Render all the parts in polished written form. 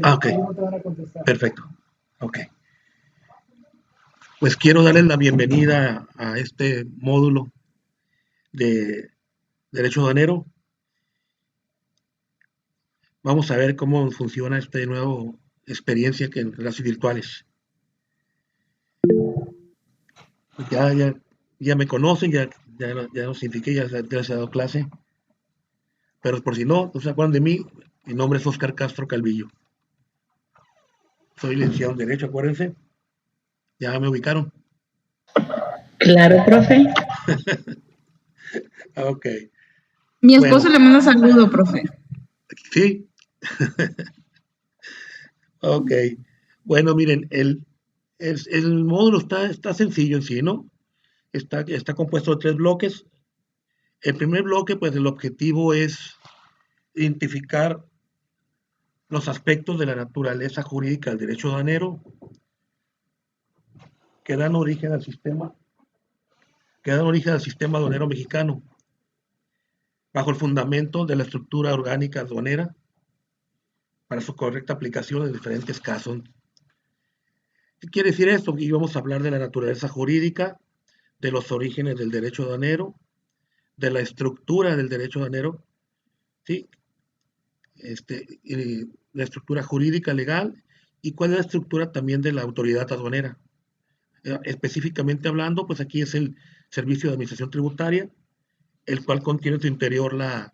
Ok, perfecto. Ok. Pues quiero darles la bienvenida a este módulo de Derecho Aduanero. Vamos a ver cómo funciona esta nueva experiencia que en clases virtuales. Pues ya me conocen, ya los identifiqué, ya les he dado clase. Pero por si no se acuerdan de mí, mi nombre es Oscar Castro Calvillo. Soy licenciado en Derecho, acuérdense. Ya me ubicaron. Claro, profe. Ok. Mi esposo le manda saludo, profe. Sí. Ok. Bueno, miren, el módulo está sencillo en sí, ¿no? Está compuesto de 3 bloques. El primer bloque, pues el objetivo es identificar los aspectos de la naturaleza jurídica del derecho aduanero que dan origen al sistema, aduanero mexicano, bajo el fundamento de la estructura orgánica aduanera para su correcta aplicación en diferentes casos. ¿Qué quiere decir esto? Que íbamos a hablar de la naturaleza jurídica, de los orígenes del derecho aduanero, de la estructura del derecho aduanero, ¿sí? La estructura jurídica legal y cuál es la estructura también de la autoridad aduanera. Específicamente hablando, pues aquí es el Servicio de Administración Tributaria, el cual contiene en su interior la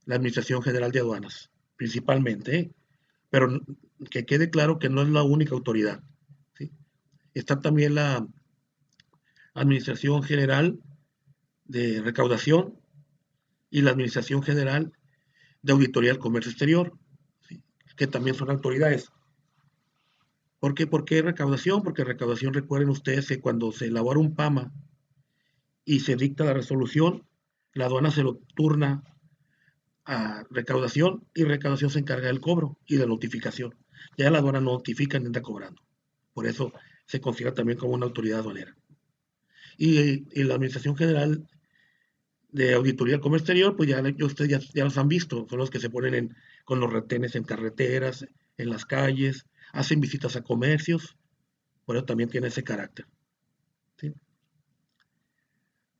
Administración General de Aduanas, principalmente, ¿eh? Pero que quede claro que no es la única autoridad, ¿sí? Está también la Administración General de Recaudación y la Administración General de Auditoría del Comercio Exterior, ¿sí? Que también son autoridades. ¿Por qué recaudación? Porque recaudación, recuerden ustedes que cuando se elabora un PAMA y se dicta la resolución, la aduana se lo turna a recaudación y recaudación se encarga del cobro y de la notificación. Ya la aduana no notifica ni anda cobrando. Por eso se considera también como una autoridad aduanera. Y la Administración General de Auditoría del Comercio Exterior, pues ustedes ya los han visto, son los que se ponen con los retenes en carreteras, en las calles, hacen visitas a comercios, por eso también tiene ese carácter, ¿sí?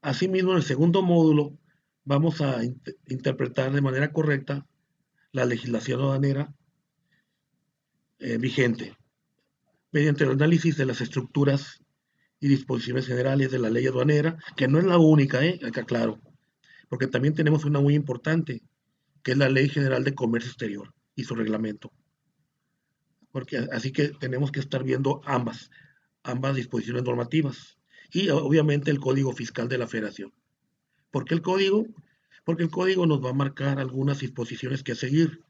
Asimismo, en el segundo módulo vamos a interpretar de manera correcta la legislación aduanera vigente, mediante el análisis de las estructuras y disposiciones generales de la ley aduanera, que no es la única, acá claro, porque también tenemos una muy importante, que es la Ley General de Comercio Exterior y su reglamento. Así que tenemos que estar viendo ambas disposiciones normativas y obviamente el Código Fiscal de la Federación. ¿Por qué el código? Porque el código nos va a marcar algunas disposiciones que seguir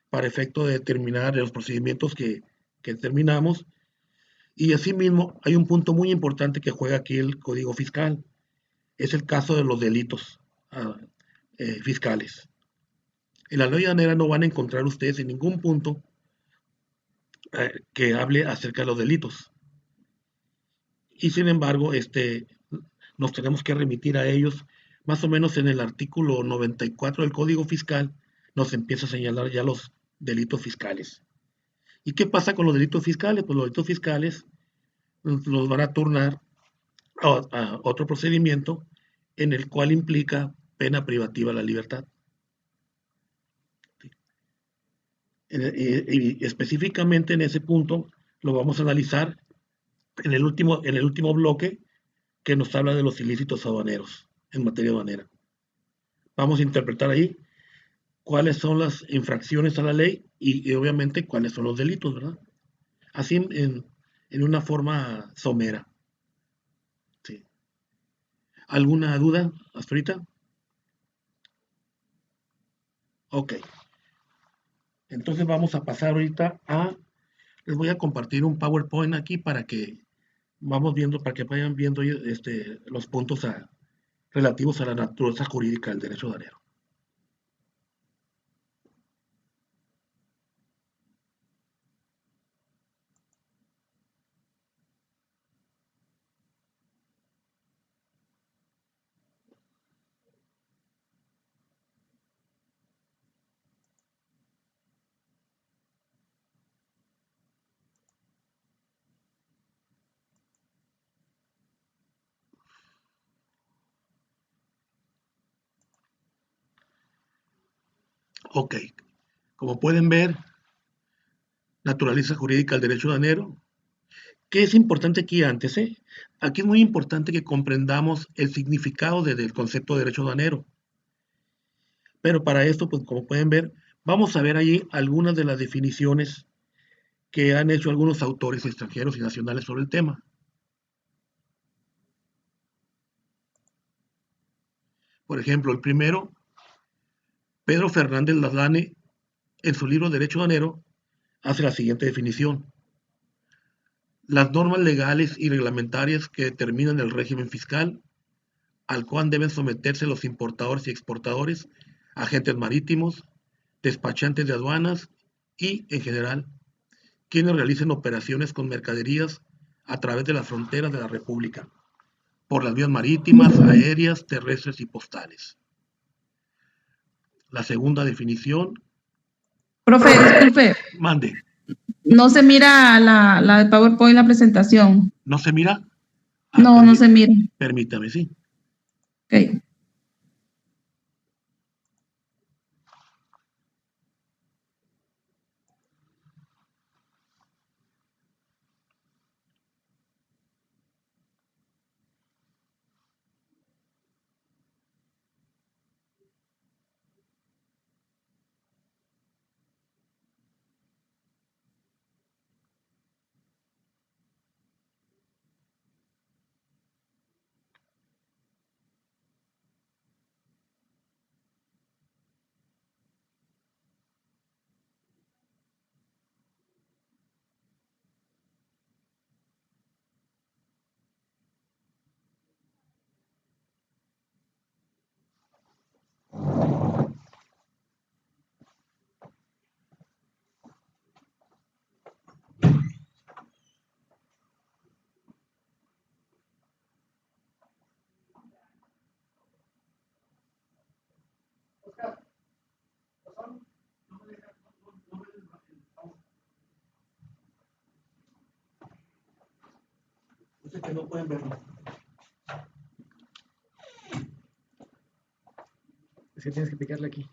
para efecto de determinar los procedimientos que determinamos. Y asimismo, hay un punto muy importante que juega aquí el Código Fiscal. Es el caso de los delitos fiscales. En la ley aduanera no van a encontrar ustedes en ningún punto que hable acerca de los delitos. Y sin embargo, nos tenemos que remitir a ellos. Más o menos en el artículo 94 del Código Fiscal nos empieza a señalar ya los delitos fiscales. ¿Y qué pasa con los delitos fiscales? Pues los delitos fiscales nos van a turnar a otro procedimiento en el cual implica pena privativa de la libertad. Y específicamente en ese punto lo vamos a analizar en el último bloque que nos habla de los ilícitos aduaneros en materia aduanera. Vamos a interpretar ahí cuáles son las infracciones a la ley y obviamente cuáles son los delitos, ¿verdad? Así en una forma somera. Sí. ¿Alguna duda hasta ahorita? Ok. Entonces vamos a pasar ahorita les voy a compartir un PowerPoint aquí para que vayan viendo los puntos relativos a la naturaleza jurídica del derecho aduanero. Ok, como pueden ver, naturaleza jurídica del derecho aduanero. ¿Qué es importante aquí antes? Aquí es muy importante que comprendamos el significado del concepto de derecho aduanero. Pero para esto, pues como pueden ver, vamos a ver allí algunas de las definiciones que han hecho algunos autores extranjeros y nacionales sobre el tema. Por ejemplo, el primero, Pedro Fernández Ladlane, en su libro Derecho Aduanero, hace la siguiente definición. Las normas legales y reglamentarias que determinan el régimen fiscal, al cual deben someterse los importadores y exportadores, agentes marítimos, despachantes de aduanas y, en general, quienes realicen operaciones con mercaderías a través de las fronteras de la República, por las vías marítimas, aéreas, terrestres y postales. La segunda definición. Profe, disculpe, Mande. no se mira la de PowerPoint, la presentación. ¿No se mira? No se mira. Permítame, sí. Ok. Que no pueden verlo. Es que tienes que picarle aquí.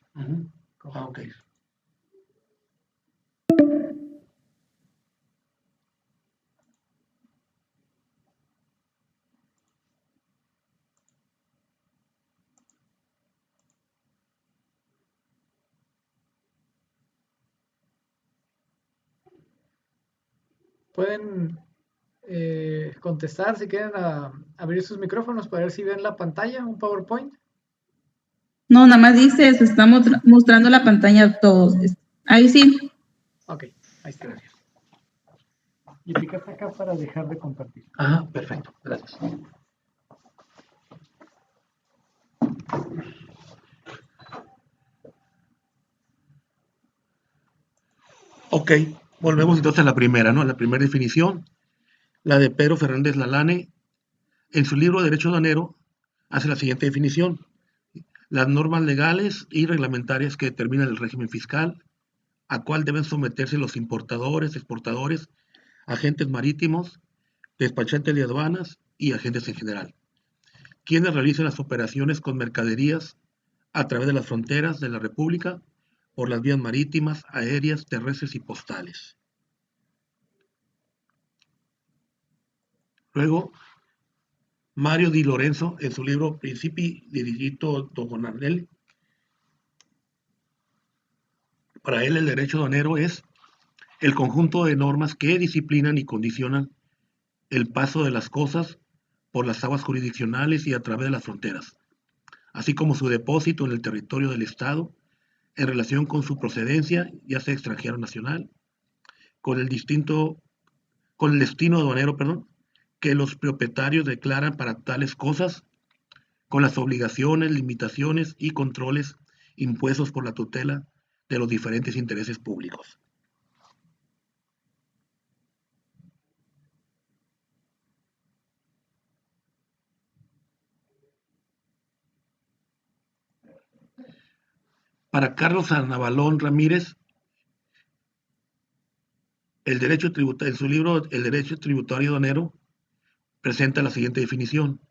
Ok. Pueden contestar si quieren abrir sus micrófonos para ver si ven la pantalla, un PowerPoint. No, nada más dice, se está mostrando la pantalla a todos. Ahí sí. Ok, ahí está. Y picas acá para dejar de compartir. Ajá, perfecto, gracias. Ok, volvemos entonces a la primera, ¿no? La primera definición, la de Pedro Fernández Ladlane, en su libro Derecho Aduanero, hace la siguiente definición. Las normas legales y reglamentarias que determinan el régimen fiscal, a cual deben someterse los importadores, exportadores, agentes marítimos, despachantes de aduanas y agentes en general, quienes realizan las operaciones con mercaderías a través de las fronteras de la República por las vías marítimas, aéreas, terrestres y postales. Luego, Mario Di Lorenzo, en su libro Principi di diritto doganale, para él el derecho aduanero es el conjunto de normas que disciplinan y condicionan el paso de las cosas por las aguas jurisdiccionales y a través de las fronteras, así como su depósito en el territorio del Estado en relación con su procedencia, ya sea extranjera o nacional, con el destino aduanero, que los propietarios declaran para tales cosas, con las obligaciones, limitaciones y controles impuestos por la tutela de los diferentes intereses públicos. Para Carlos Arnabalón Ramírez, en su libro El derecho tributario aduanero, presenta la siguiente definición.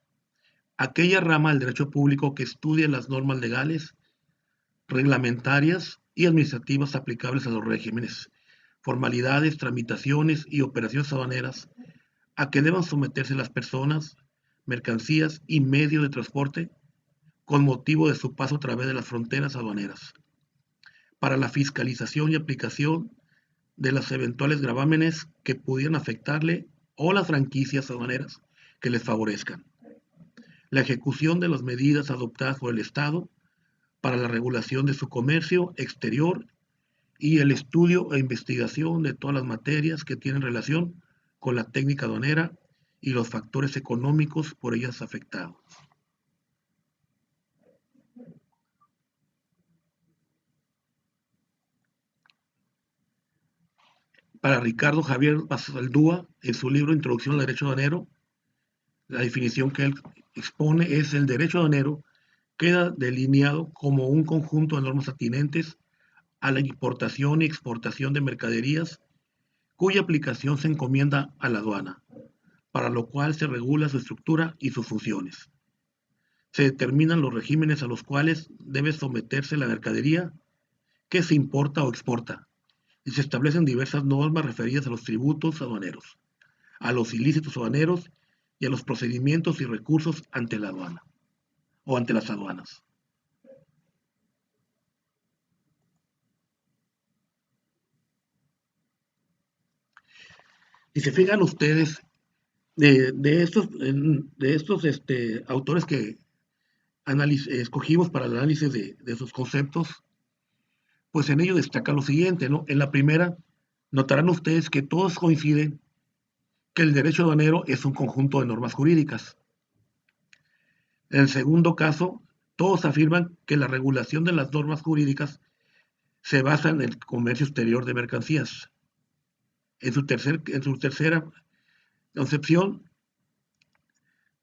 Aquella rama del derecho público que estudia las normas legales, reglamentarias y administrativas aplicables a los regímenes, formalidades, tramitaciones y operaciones aduaneras a que deban someterse las personas, mercancías y medios de transporte con motivo de su paso a través de las fronteras aduaneras, para la fiscalización y aplicación de las eventuales gravámenes que pudieran afectarle o las franquicias aduaneras que les favorezcan, la ejecución de las medidas adoptadas por el Estado para la regulación de su comercio exterior y el estudio e investigación de todas las materias que tienen relación con la técnica aduanera y los factores económicos por ellas afectados. Para Ricardo Javier Basaldúa, en su libro Introducción al Derecho Aduanero, la definición que él expone es: el derecho aduanero queda delineado como un conjunto de normas atinentes a la importación y exportación de mercaderías cuya aplicación se encomienda a la aduana, para lo cual se regula su estructura y sus funciones. Se determinan los regímenes a los cuales debe someterse la mercadería que se importa o exporta, y se establecen diversas normas referidas a los tributos aduaneros, a los ilícitos aduaneros y a los procedimientos y recursos ante la aduana o ante las aduanas. Y se fijan ustedes, de estos autores que escogimos para el análisis de sus conceptos, pues en ello destaca lo siguiente, ¿no? En la primera, notarán ustedes que todos coinciden que el derecho aduanero es un conjunto de normas jurídicas. En el segundo caso, todos afirman que la regulación de las normas jurídicas se basa en el comercio exterior de mercancías. En su tercera concepción,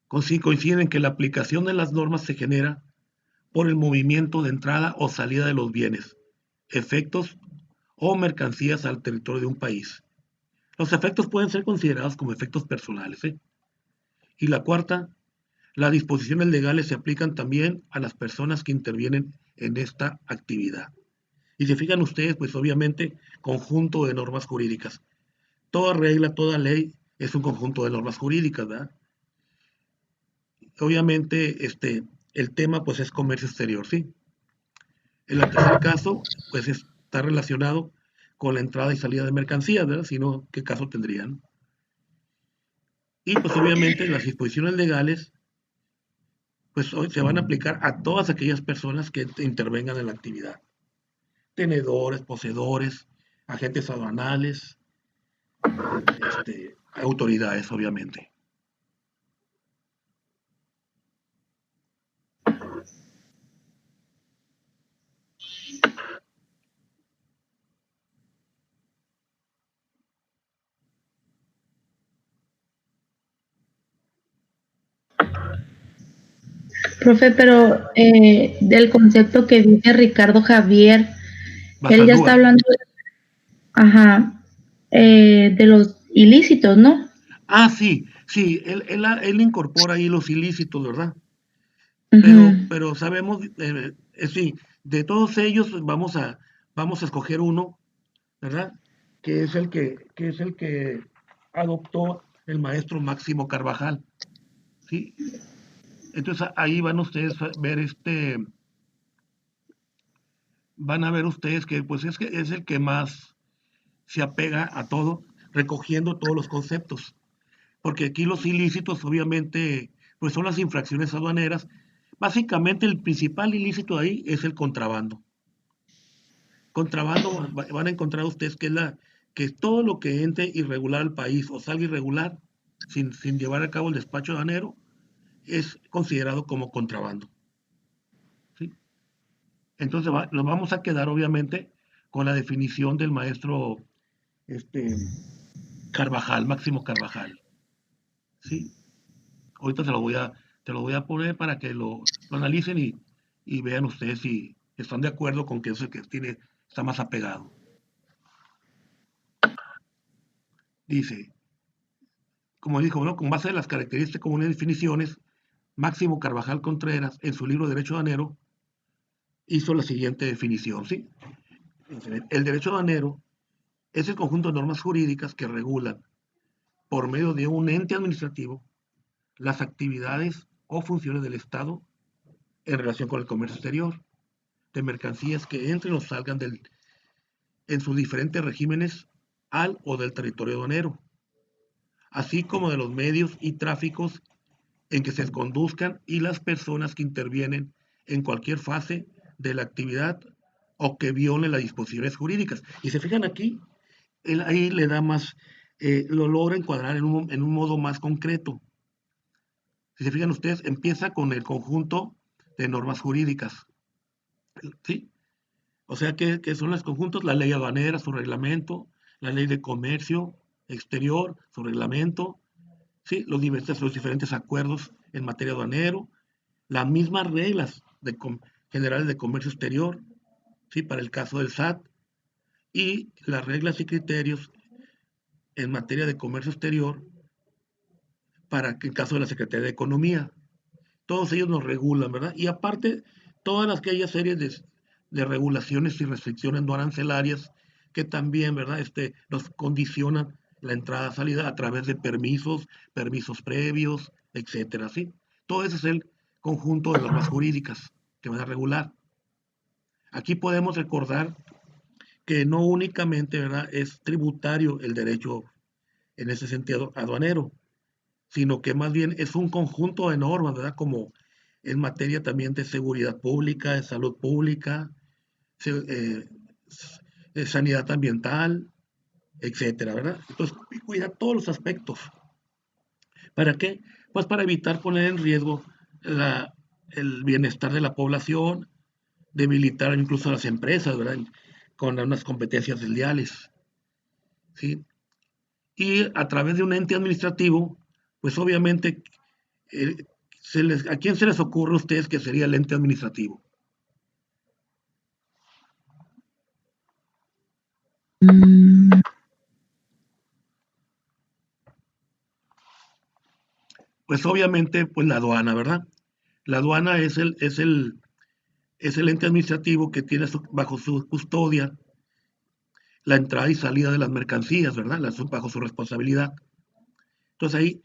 coinciden en que la aplicación de las normas se genera por el movimiento de entrada o salida de los bienes, efectos o mercancías al territorio de un país. Los efectos pueden ser considerados como efectos personales, ¿eh? Y la cuarta, las disposiciones legales se aplican también a las personas que intervienen en esta actividad. Y se fijan ustedes, pues obviamente, conjunto de normas jurídicas. Toda regla, toda ley es un conjunto de normas jurídicas, ¿verdad? Obviamente, el tema, pues, es comercio exterior, ¿sí? En el tercer caso, pues, está relacionado con la entrada y salida de mercancías, ¿verdad? Si no, ¿qué caso tendrían? Y, pues, obviamente, las disposiciones legales, pues, hoy se van a aplicar a todas aquellas personas que intervengan en la actividad. Tenedores, poseedores, agentes aduanales, autoridades, obviamente. Profe, pero del concepto que dice Ricardo Javier, él ya está Basaldúa. hablando, ajá, de los ilícitos, ¿no? Ah, sí, él incorpora ahí los ilícitos, ¿verdad? Ujú. Pero sabemos, sí, de todos ellos vamos a escoger uno, ¿verdad? Que es el que adoptó el maestro Máximo Carvajal, ¿sí? Entonces ahí van ustedes a ver van a ver ustedes que pues es el que más se apega a todo, recogiendo todos los conceptos. Porque aquí los ilícitos obviamente pues son las infracciones aduaneras. Básicamente el principal ilícito ahí es el contrabando. Contrabando van a encontrar ustedes que todo lo que entre irregular al país o salga irregular sin llevar a cabo el despacho aduanero es considerado como contrabando, ¿sí? Entonces nos vamos a quedar obviamente con la definición del maestro Carvajal, Máximo Carvajal, ¿sí? Ahorita te lo voy a poner para que lo analicen y vean ustedes si están de acuerdo con que es el que está más apegado. Dice, como dijo, ¿no? Con base en las características comunes y definiciones, Máximo Carvajal Contreras, en su libro Derecho Aduanero, hizo la siguiente definición, ¿sí? El derecho aduanero es el conjunto de normas jurídicas que regulan, por medio de un ente administrativo, las actividades o funciones del Estado en relación con el comercio exterior de mercancías que entren o salgan en sus diferentes regímenes al o del territorio aduanero, así como de los medios y tráficos en que se conduzcan y las personas que intervienen en cualquier fase de la actividad o que violen las disposiciones jurídicas. Y se fijan aquí, él ahí le da más, lo logra encuadrar en un modo más concreto. Si se fijan ustedes, empieza con el conjunto de normas jurídicas, ¿sí? O sea, que son los conjuntos, la ley aduanera, su reglamento, la ley de comercio exterior, su reglamento, ¿sí? Los diferentes acuerdos en materia aduanero, las mismas reglas generales de comercio exterior, ¿sí? Para el caso del SAT, y las reglas y criterios en materia de comercio exterior para el caso de la Secretaría de Economía. Todos ellos nos regulan, ¿verdad? Y aparte, todas aquellas series de regulaciones y restricciones no arancelarias que también, ¿verdad? Nos condicionan la entrada, salida a través de permisos previos, etcétera, ¿sí? Todo ese es el conjunto de normas jurídicas que van a regular. Aquí podemos recordar que no únicamente, ¿verdad?, es tributario el derecho en ese sentido aduanero, sino que más bien es un conjunto de normas, ¿verdad? Como en materia también de seguridad pública, de salud pública, de sanidad ambiental, etcétera, ¿verdad? Entonces, cuida todos los aspectos. ¿Para qué? Pues para evitar poner en riesgo el bienestar de la población, debilitar incluso a las empresas, ¿verdad? Con unas competencias desleales, ¿sí? Y a través de un ente administrativo, pues obviamente, ¿a quién se les ocurre a ustedes que sería el ente administrativo? Pues obviamente, pues la aduana, ¿verdad? La aduana es el ente administrativo que tiene bajo su custodia la entrada y salida de las mercancías, ¿verdad? Bajo su responsabilidad. Entonces ahí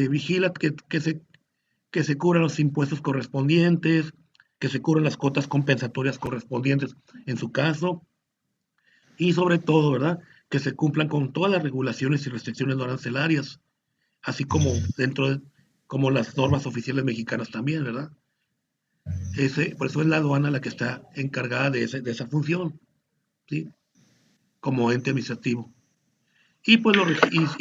vigila que se cubran los impuestos correspondientes, que se cubran las cuotas compensatorias correspondientes en su caso, y sobre todo, ¿verdad?, que se cumplan con todas las regulaciones y restricciones no arancelarias, así como como las normas oficiales mexicanas también, ¿verdad? Por eso es la aduana la que está encargada de esa función, ¿sí? Como ente administrativo. Y pues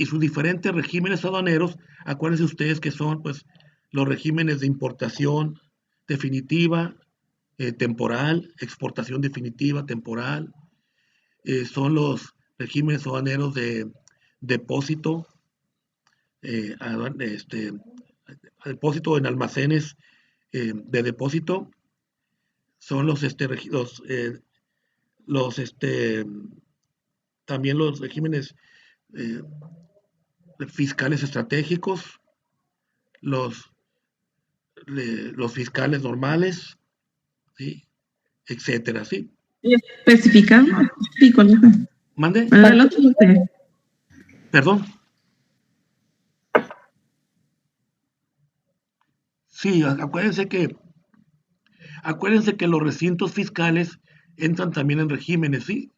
sus diferentes regímenes aduaneros, acuérdense ustedes que son pues los regímenes de importación definitiva, temporal, exportación definitiva, temporal, son los regímenes aduaneros de depósito, depósito en almacenes de depósito, son también los regímenes fiscales estratégicos, los fiscales normales, ¿sí?, etcétera, ¿sí? Especificado, sí, conejo. ¿Mande? Perdón. Sí, acuérdense que los recintos fiscales entran también en regímenes, ¿sí?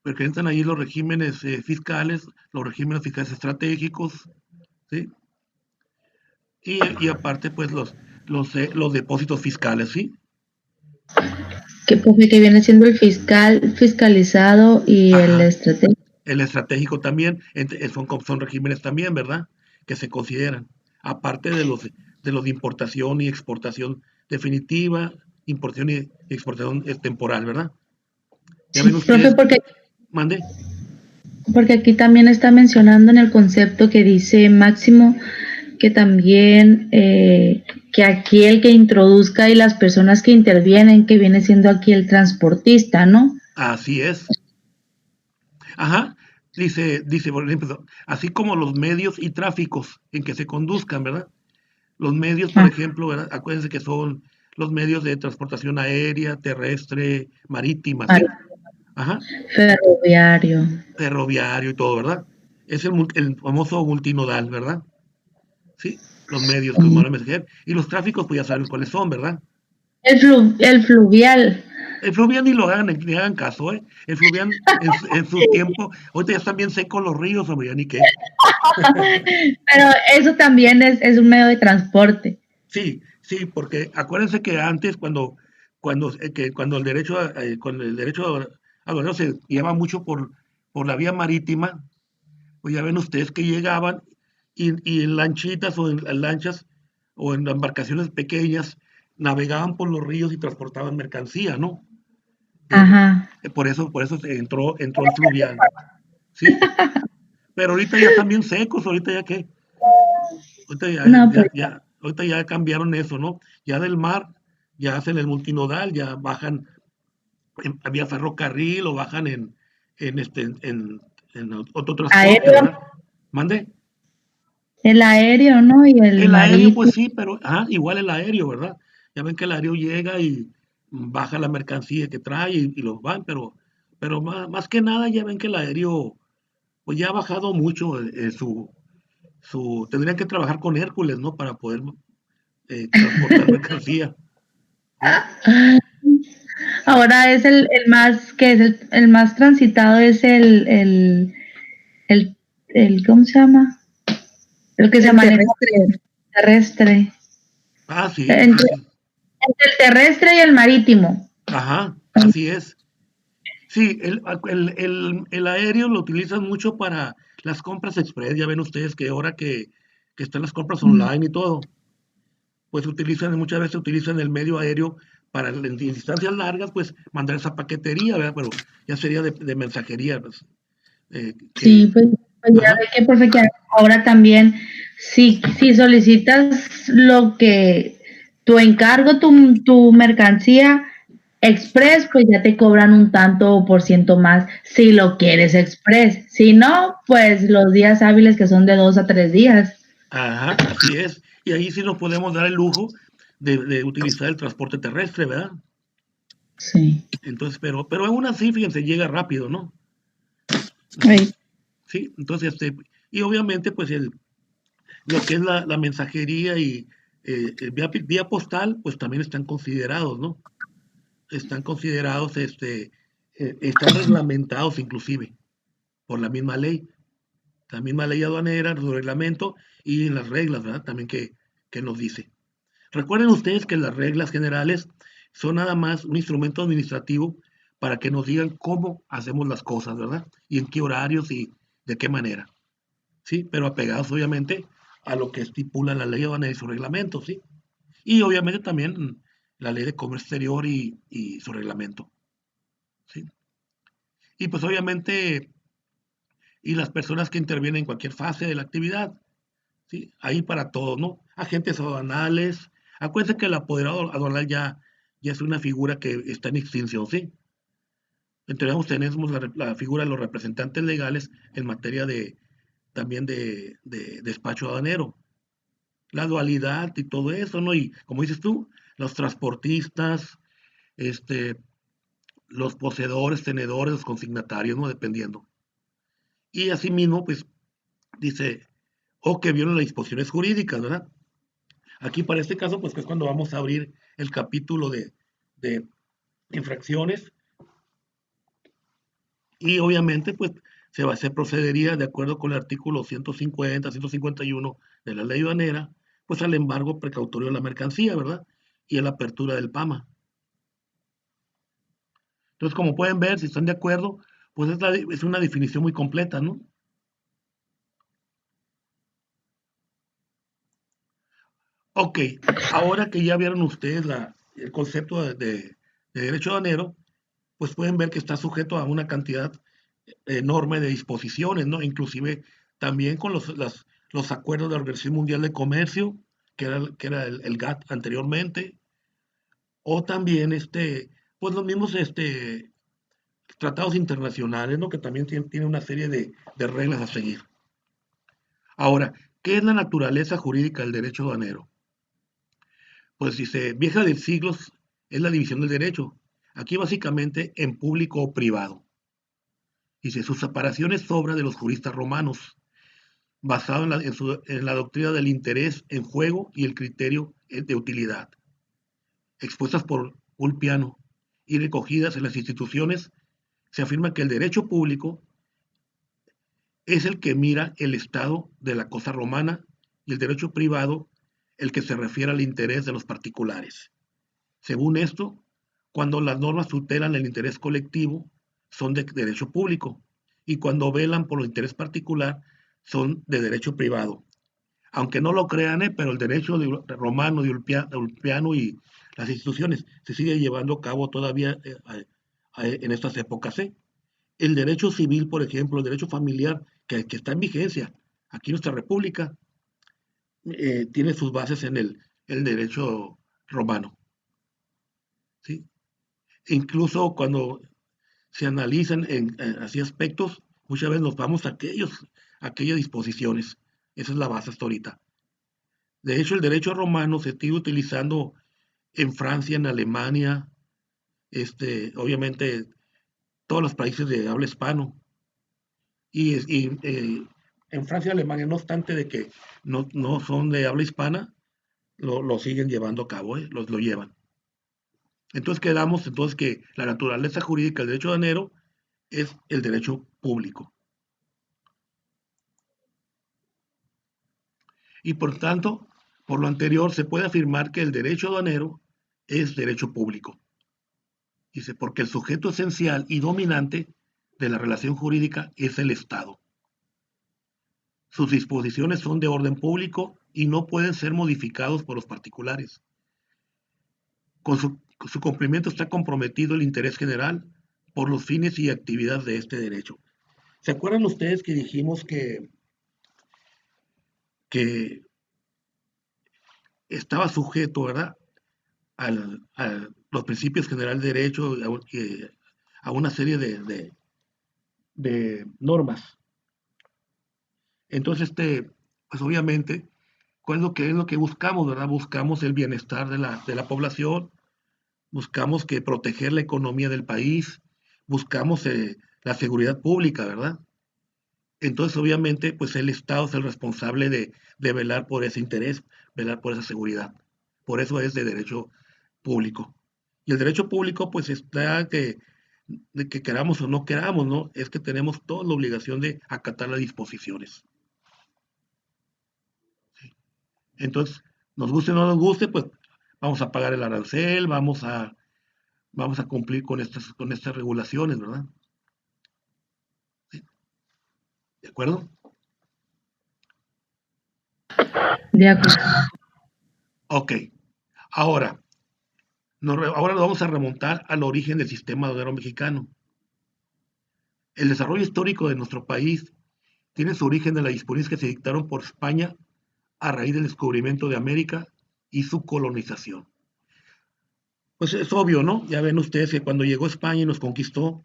Porque entran ahí los regímenes fiscales estratégicos, ¿sí? Y aparte, pues, los depósitos fiscales, ¿sí? Que viene siendo el fiscalizado y el estratégico. El estratégico también, son regímenes también, ¿verdad?, que se consideran, aparte de los de importación y exportación definitiva, importación y exportación temporal, ¿verdad? Ya ven ustedes. Profe, ¿Mande? Porque aquí también está mencionando en el concepto que dice Máximo que también que aquí el que introduzca y las personas que intervienen, que viene siendo aquí el transportista, ¿no? Así es. Ajá. Dice, por ejemplo, así como los medios y tráficos en que se conduzcan, ¿verdad? Los medios, por ejemplo, ¿verdad? Acuérdense que son los medios de transportación aérea, terrestre, marítima, ¿sí? Ajá, Ferroviario. ferroviario y todo, ¿verdad? Es el famoso multinodal, ¿verdad? Sí, los medios que Sí. van a mensajear. Y los tráficos, pues ya saben cuáles son, ¿verdad? El fluvial. El fluvial ni lo hagan, ni hagan caso, ¿eh? El fluvial en su tiempo, ahorita ya están bien secos los ríos, hombre, ya ni qué. Pero eso también es un medio de transporte. Sí, sí, porque acuérdense que antes, cuando el derecho a gobierno se lleva mucho por la vía marítima, pues ya ven ustedes que llegaban y en lanchitas o en lanchas o en embarcaciones pequeñas navegaban por los ríos y transportaban mercancía, ¿no? Eh, Ajá. por eso entró el fluvial, ¿sí? Pero ahorita ya están bien secos, ahorita ya qué, No, pues ahorita ya cambiaron eso, ¿no? Ya del mar, ya hacen el multinodal, ya bajan vía ferrocarril o bajan en otro transporte, aéreo, ¿verdad? Mande. el aéreo, ¿no? Y el El aéreo, pues marítimo. sí, pero igual el aéreo, ¿verdad? Ya ven que el aéreo llega y baja la mercancía que trae y los van, pero más que nada ya ven que el aéreo, pues ya ha bajado mucho tendrían que trabajar con Hércules, ¿no? Para poder transportar mercancía, ¿sí? Ahora es el más, que es el más transitado es el, ¿cómo se llama? El que se El maneja terrestre. terrestre. Sí, sí, Entre, sí. entre el terrestre y el marítimo. Ajá, así es. Sí, el aéreo lo utilizan mucho para las compras express. Ya ven ustedes que ahora que están las compras online y todo, pues muchas veces utilizan el medio aéreo para en distancias largas, pues mandar esa paquetería, ¿verdad? Pero ya sería de mensajería, pues, Sí, pues ya ajá, ve que perfectamente. Ahora también, si solicitas lo que tu encargo, tu mercancía express, pues ya te cobran un tanto por ciento más si lo quieres express. Si no, pues los días hábiles que son de 2 a 3 días. ajá, así es. Y ahí sí nos podemos dar el lujo de utilizar el transporte terrestre, ¿verdad? Sí. Entonces, pero aún así, fíjense, llega rápido, ¿no? Ujú. Ay, Sí, entonces, y obviamente, pues lo que es la mensajería y vía postal, pues también están considerados, ¿no? Están considerados, están reglamentados inclusive por la misma ley aduanera, su reglamento y en las reglas, ¿verdad? También que nos dice. Recuerden ustedes que las reglas generales son nada más un instrumento administrativo para que nos digan cómo hacemos las cosas, ¿verdad? Y en qué horarios y de qué manera. ¿Sí? Pero apegados obviamente a lo que estipula la ley aduanera y su reglamento, ¿sí? Y obviamente también la ley de comercio exterior y su reglamento, ¿sí? Y pues obviamente, y las personas que intervienen en cualquier fase de la actividad, ¿sí? Ahí para todos, ¿no? Agentes aduanales, acuérdense que el apoderado aduanal ya es una figura que está en extinción, ¿sí? Tenemos la figura de los representantes legales en materia también de despacho aduanero, la dualidad y todo eso, ¿no? Y como dices tú, los transportistas, este, los poseedores, tenedores, los consignatarios, ¿no? Dependiendo. Y asimismo, pues dice, o que violan las disposiciones jurídicas, ¿verdad? Aquí para este caso, pues que es cuando vamos a abrir el capítulo de infracciones y obviamente, pues se procedería de acuerdo con el artículo 150, 151 de la ley aduanera, pues al embargo precautorio de la mercancía, ¿verdad? Y a la apertura del PAMA. Entonces, como pueden ver, si están de acuerdo, pues es una definición muy completa, ¿no? Ok, ahora que ya vieron ustedes el concepto de derecho aduanero, pues pueden ver que está sujeto a una cantidad enorme de disposiciones, ¿no? Inclusive también con los acuerdos de la Organización Mundial de Comercio, que era el GATT anteriormente, o también pues los mismos tratados internacionales, ¿no? Que también tienen una serie de reglas a seguir. Ahora, ¿qué es la naturaleza jurídica del derecho aduanero? Pues dice, vieja de siglos es la división del derecho. Aquí básicamente en público o privado. Dice, su separación es obra de los juristas romanos, basado en la doctrina del interés en juego y el criterio de utilidad, expuestas por Ulpiano y recogidas en las instituciones. Se afirma que el derecho público es el que mira el estado de la cosa romana y el derecho privado el que se refiere al interés de los particulares. Según esto, cuando las normas tutelan el interés colectivo, son de derecho público, y cuando velan por el interés particular, son de derecho privado. Aunque no lo crean, pero el derecho romano de Ulpiano y las instituciones se sigue llevando a cabo todavía en estas épocas. El derecho civil, por ejemplo, el derecho familiar, que está en vigencia aquí en nuestra república, tiene sus bases en el derecho romano. ¿Sí? Incluso cuando se analizan así aspectos, muchas veces nos vamos a aquellas disposiciones. Esa es la base hasta ahorita. De hecho, el derecho romano se sigue utilizando en Francia, en Alemania, obviamente todos los países de habla hispano. Y en Francia y Alemania, no obstante de que no son de habla hispana, lo siguen llevando a cabo, lo llevan. Entonces quedamos que la naturaleza jurídica del derecho aduanero es el derecho público. Y por tanto, por lo anterior, se puede afirmar que el derecho aduanero es derecho público. Dice, porque el sujeto esencial y dominante de la relación jurídica es el Estado. Sus disposiciones son de orden público y no pueden ser modificados por los particulares. Con su cumplimiento está comprometido el interés general por los fines y actividades de este derecho. ¿Se acuerdan ustedes que dijimos que estaba sujeto, ¿verdad?, a los principios generales de derecho, a una serie de normas? Entonces, pues obviamente, ¿cuál es lo que buscamos, verdad? Buscamos el bienestar de la población, buscamos proteger la economía del país, buscamos la seguridad pública, ¿verdad? Entonces, obviamente, pues el Estado es el responsable de velar por ese interés, velar por esa seguridad. Por eso es de derecho público. Y el derecho público, pues está de que queramos o no queramos, ¿no? Es que tenemos toda la obligación de acatar las disposiciones. ¿Sí? Entonces, nos guste o no nos guste, pues vamos a pagar el arancel, vamos a cumplir con estas regulaciones, ¿verdad? ¿Sí? ¿De acuerdo? De acuerdo. Ok. Ahora nos vamos a remontar al origen del sistema aduanero mexicano. El desarrollo histórico de nuestro país tiene su origen en las disposiciones que se dictaron por España a raíz del descubrimiento de América y su colonización. Pues es obvio, ¿no? Ya ven ustedes que cuando llegó España y nos conquistó,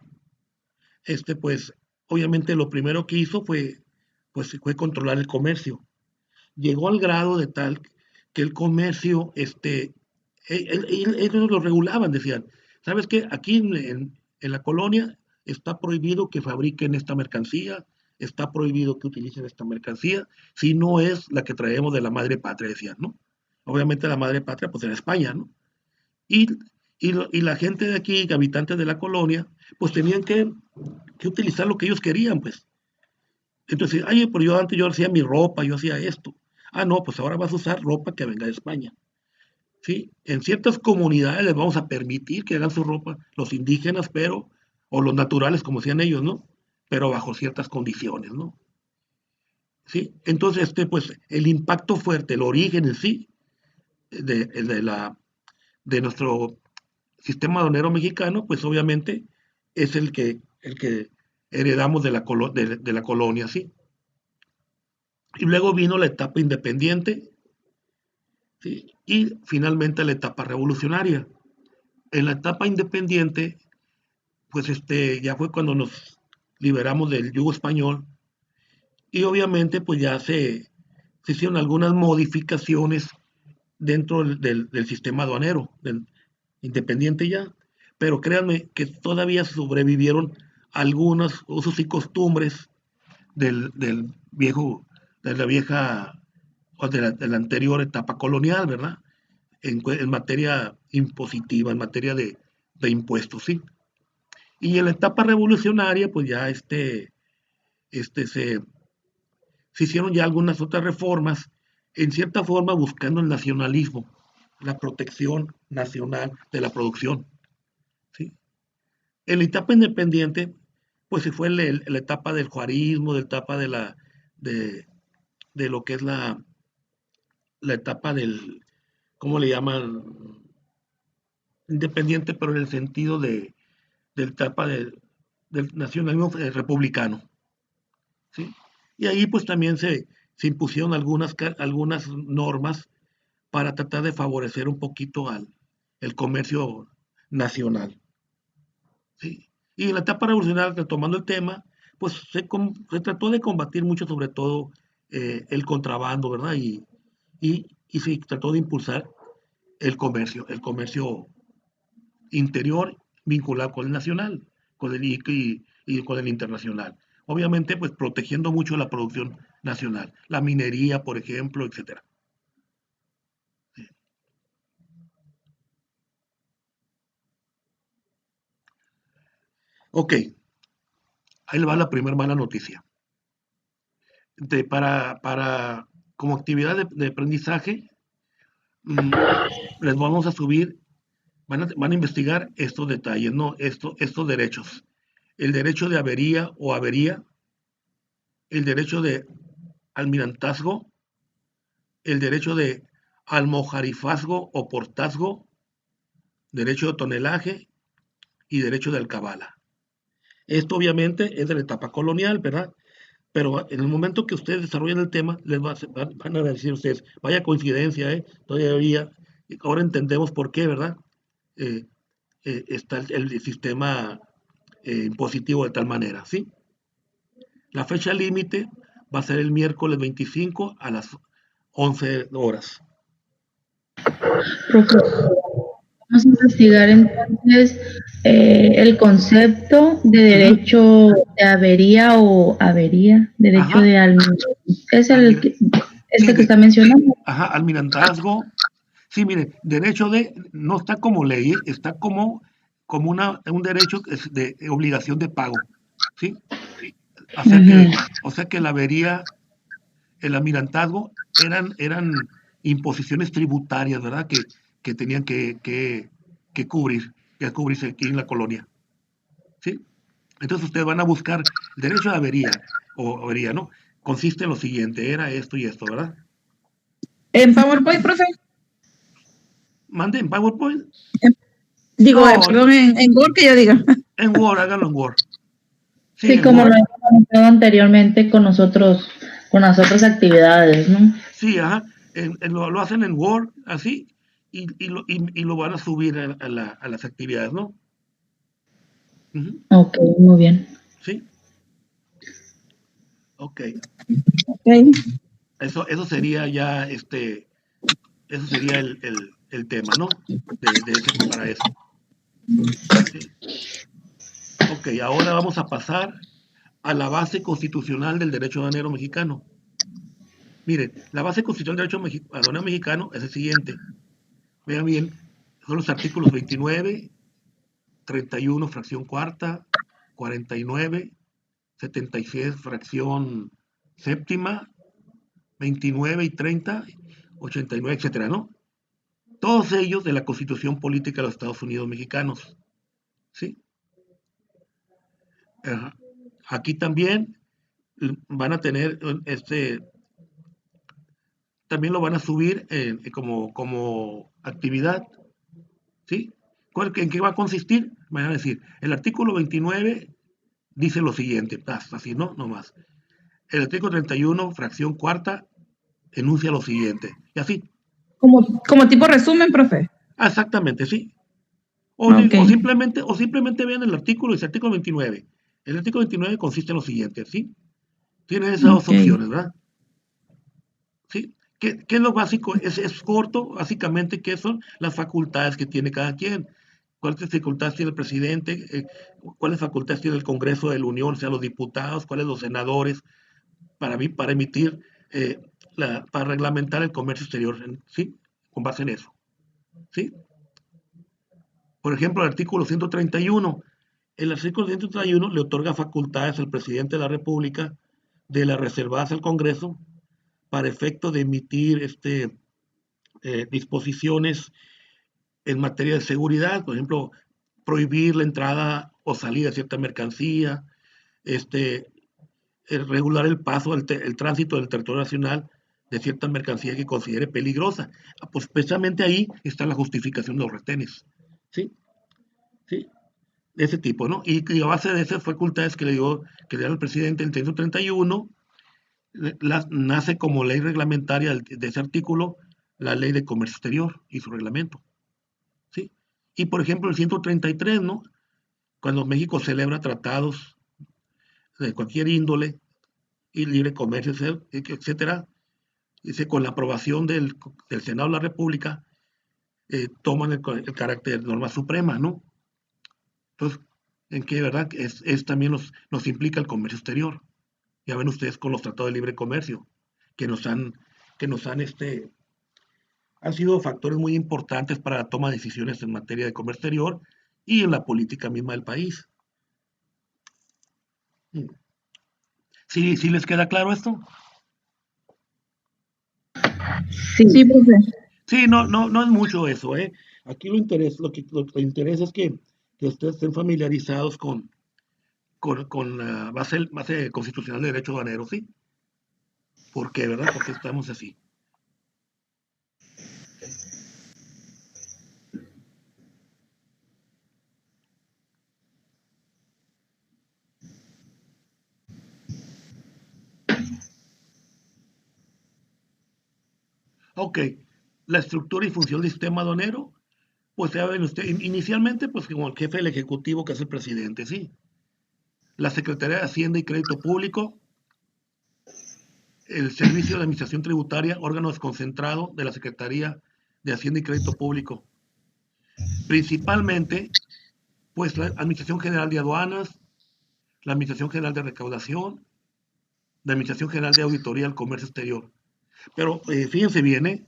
pues obviamente lo primero que hizo fue controlar el comercio. Llegó al grado de tal que el comercio, ellos lo regulaban, decían, ¿sabes qué? Aquí en la colonia está prohibido que fabriquen esta mercancía, está prohibido que utilicen esta mercancía, si no es la que traemos de la madre patria, decían, ¿no? Obviamente la madre patria pues era España, ¿no? Y la gente de aquí, habitantes de la colonia, pues tenían que utilizar lo que ellos querían, pues. Entonces, ay, pero yo hacía mi ropa, yo hacía esto. Ah, no, pues ahora vas a usar ropa que venga de España. ¿Sí? En ciertas comunidades les vamos a permitir que hagan su ropa, los indígenas, o los naturales, como decían ellos, ¿no? Pero bajo ciertas condiciones, ¿no? ¿Sí? Entonces, pues el impacto fuerte, el origen en sí de nuestro sistema aduanero mexicano, pues obviamente es el que heredamos de la colonia, ¿sí? Y luego vino la etapa independiente, ¿sí? Y finalmente la etapa revolucionaria. En la etapa independiente, pues ya fue cuando nos liberamos del yugo español y obviamente pues ya se hicieron algunas modificaciones dentro del sistema aduanero, del independiente ya, pero créanme que todavía sobrevivieron algunos usos y costumbres del viejo, de la vieja o de la anterior etapa colonial, ¿verdad? En materia impositiva, en materia de impuestos, ¿sí? Y en la etapa revolucionaria, pues ya se hicieron ya algunas otras reformas, en cierta forma buscando el nacionalismo, la protección nacional de la producción, ¿sí? En la etapa independiente, pues se fue la etapa del juarismo, de la etapa de, de lo que es la etapa del, ¿cómo le llaman? Independiente, pero en el sentido de la etapa del nacionalismo republicano, ¿sí? Y ahí pues también se impusieron algunas normas para tratar de favorecer un poquito el comercio nacional, ¿sí? Y en la etapa revolucionaria, retomando el tema, pues se trató de combatir mucho, sobre todo el contrabando, ¿verdad? Y se trató de impulsar el comercio interior vinculado con el nacional, y con el internacional. Obviamente, pues protegiendo mucho la producción nacional, la minería, por ejemplo, etcétera. Ok, ahí le va la primera mala noticia. Como actividad de aprendizaje, mm, les vamos a subir, van a investigar estos detalles, ¿no? Estos derechos. El derecho de avería o avería, el derecho de almirantazgo, el derecho de almojarifazgo o portazgo, derecho de tonelaje y derecho de alcabala. Esto obviamente es de la etapa colonial, ¿verdad? Pero en el momento que ustedes desarrollan el tema, van a decir ustedes, vaya coincidencia, ¿eh? Todavía, ahora entendemos por qué, ¿verdad? Eh, está el sistema impositivo de tal manera, ¿sí? La fecha límite va a ser el miércoles 25 a las 11 horas. Profe, vamos a investigar entonces el concepto de Ujú. derecho de avería o avería, derecho Ajá, de es sí, este que está mencionando. ajá, almirantazgo. Sí, mire, derecho no está como ley, está como un derecho de obligación de pago, ¿sí? O sea que, Ujú. o sea que la avería, el almirantazgo eran imposiciones tributarias, ¿verdad? Que tenían que cubrirse aquí en la colonia, ¿sí? Entonces ustedes van a buscar el derecho de avería, o avería, ¿no? Consiste en lo siguiente, era esto y esto, ¿verdad? En PowerPoint, profe. Manden PowerPoint. Digo, No, perdón, en Word que yo diga. en Word, háganlo en Word. Sí, Sí, en como lo Word. hemos comentado anteriormente con nosotros, con las otras actividades, ¿no? Sí, ajá. Lo hacen en Word, así, y lo van a subir a las actividades, ¿no? Ujú. Ok, muy bien. Sí, ok. Okay. Eso sería ya, eso sería el tema, ¿no? Para eso. Sí. Ok, ahora vamos a pasar a la base constitucional del derecho aduanero mexicano. Miren, la base constitucional del derecho aduanero mexicano es el siguiente. Vean bien, son los artículos 29, 31, fracción cuarta, 49, 76, fracción séptima, 29 y 30, 89, etcétera, ¿no? Todos ellos de la Constitución Política de los Estados Unidos Mexicanos, ¿sí? Ajá. Aquí también van a tener también lo van a subir como actividad, ¿sí? ¿En qué va a consistir? Van a decir, el artículo 29 dice lo siguiente, así, ¿no? No más. El artículo 31, fracción cuarta, enuncia lo siguiente. Y así. Como tipo resumen, profe. Exactamente, sí. Ok, O simplemente vean el artículo, dice artículo 29. El artículo 29 consiste en lo siguiente, ¿sí? Tienen esas dos ok, opciones, ¿verdad? ¿Sí? ¿Qué es lo básico? Es corto, básicamente, ¿qué son las facultades que tiene cada quien? ¿Cuáles dificultades tiene el presidente? ¿Cuáles facultades tiene el Congreso de la Unión, o sea, los diputados? ¿Cuáles los senadores? Para emitir, para reglamentar el comercio exterior, ¿sí? Con base en eso, ¿sí? Por ejemplo, el artículo 131. El artículo 131 le otorga facultades al presidente de la República de las reservadas al Congreso para efecto de emitir disposiciones en materia de seguridad, por ejemplo, prohibir la entrada o salida de cierta mercancía, regular el paso, el tránsito del territorio nacional de cierta mercancía que considere peligrosa. Pues precisamente ahí está la justificación de los retenes, ¿sí? ¿Sí? De ese tipo, ¿no? Y a base de esas facultades que le dio al presidente el 131, nace como ley reglamentaria de ese artículo la ley de comercio exterior y su reglamento, ¿sí? Y por ejemplo el 133, ¿no? Cuando México celebra tratados de cualquier índole y libre comercio, etcétera, dice, con la aprobación del Senado de la República, toman el carácter de norma suprema, ¿no? Entonces, en que, ¿verdad? También nos implica el comercio exterior. Ya ven ustedes con los tratados de libre comercio, que han sido factores muy importantes para la toma de decisiones en materia de comercio exterior y en la política misma del país. ¿Sí les queda claro esto? Sí, profe. Sí, no es mucho eso, ¿eh? Aquí lo que interesa es que ustedes estén familiarizados con la base constitucional de derecho aduanero, ¿sí? ¿Por qué, verdad? Porque estamos así. Ok, la estructura y función del sistema aduanero, pues ya ven ustedes, inicialmente, pues como el jefe del Ejecutivo, que es el presidente, ¿sí? La Secretaría de Hacienda y Crédito Público, el Servicio de Administración Tributaria, órgano desconcentrado de la Secretaría de Hacienda y Crédito Público. Principalmente, pues la Administración General de Aduanas, la Administración General de Recaudación, la Administración General de Auditoría del Comercio Exterior. Pero fíjense bien,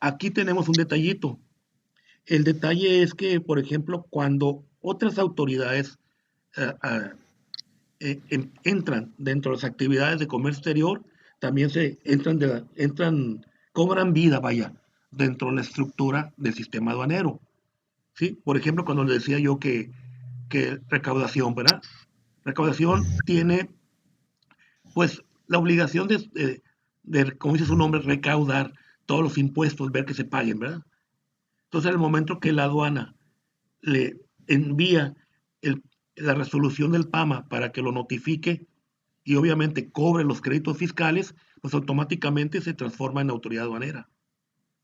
aquí tenemos un detallito. El detalle es que, por ejemplo, cuando otras autoridades entran dentro de las actividades de comercio exterior, también cobran vida, vaya, dentro de la estructura del sistema aduanero. ¿Sí? Por ejemplo, cuando les decía yo que recaudación, ¿verdad? Recaudación tiene, pues, la obligación como dice su nombre, recaudar todos los impuestos, ver que se paguen, ¿verdad? Entonces, en el momento que la aduana le envía la resolución del PAMA para que lo notifique y obviamente cobre los créditos fiscales, pues automáticamente se transforma en autoridad aduanera,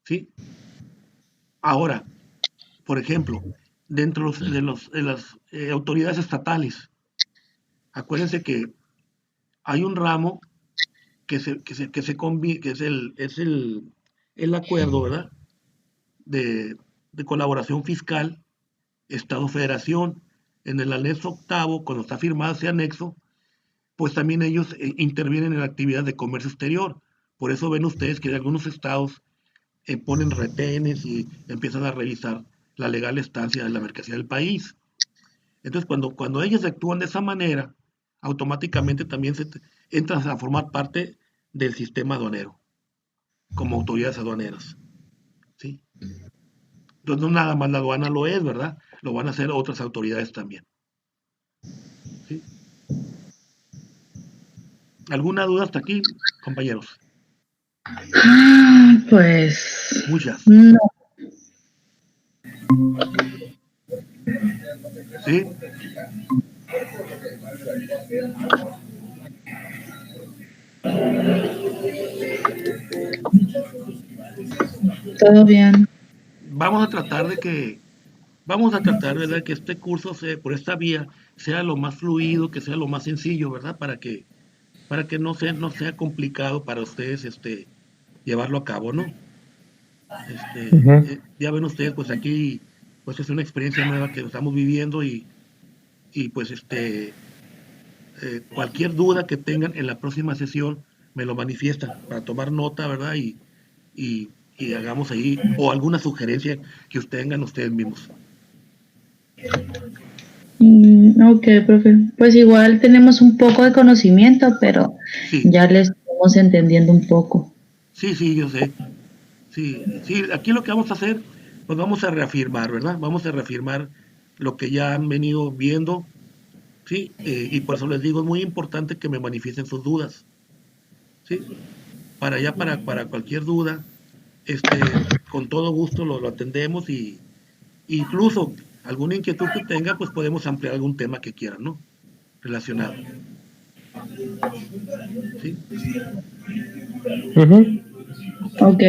¿sí? Ahora, por ejemplo, dentro de las autoridades estatales, acuérdense que hay un ramo que es el acuerdo, ¿verdad? De colaboración fiscal Estado-Federación. En el anexo octavo, cuando está firmado ese anexo, pues también ellos intervienen en la actividad de comercio exterior. Por eso ven ustedes que algunos estados ponen retenes y empiezan a revisar la legal estancia de la mercancía del país. Entonces, cuando ellos actúan de esa manera, automáticamente también entran a formar parte del sistema aduanero, como autoridades aduaneras, ¿sí? Entonces, no nada más la aduana lo es, ¿verdad? Lo van a hacer otras autoridades también, ¿sí? ¿Alguna duda hasta aquí, compañeros? Pues Muchas. no. ¿Sí? Todo bien. Vamos a tratar, ¿verdad? Que este curso por esta vía sea lo más fluido, que sea lo más sencillo, ¿verdad? Para que no sea complicado para ustedes llevarlo a cabo, ¿no? Ya ven ustedes, pues aquí pues es una experiencia nueva que estamos viviendo y pues cualquier duda que tengan en la próxima sesión me lo manifiestan para tomar nota, ¿verdad? Y hagamos ahí, o alguna sugerencia que ustedes tengan ustedes mismos. Ok, profe. Pues igual tenemos un poco de conocimiento, pero Sí, ya le estamos entendiendo un poco. sí, yo sé. Sí, aquí lo que vamos a hacer, pues vamos a reafirmar, ¿verdad? Vamos a reafirmar lo que ya han venido viendo, ¿sí? Y por eso les digo, es muy importante que me manifiesten sus dudas, ¿sí? Para cualquier duda, con todo gusto lo atendemos y incluso alguna inquietud que tenga, pues podemos ampliar algún tema que quieran, ¿no? Relacionado, ¿sí? Ok.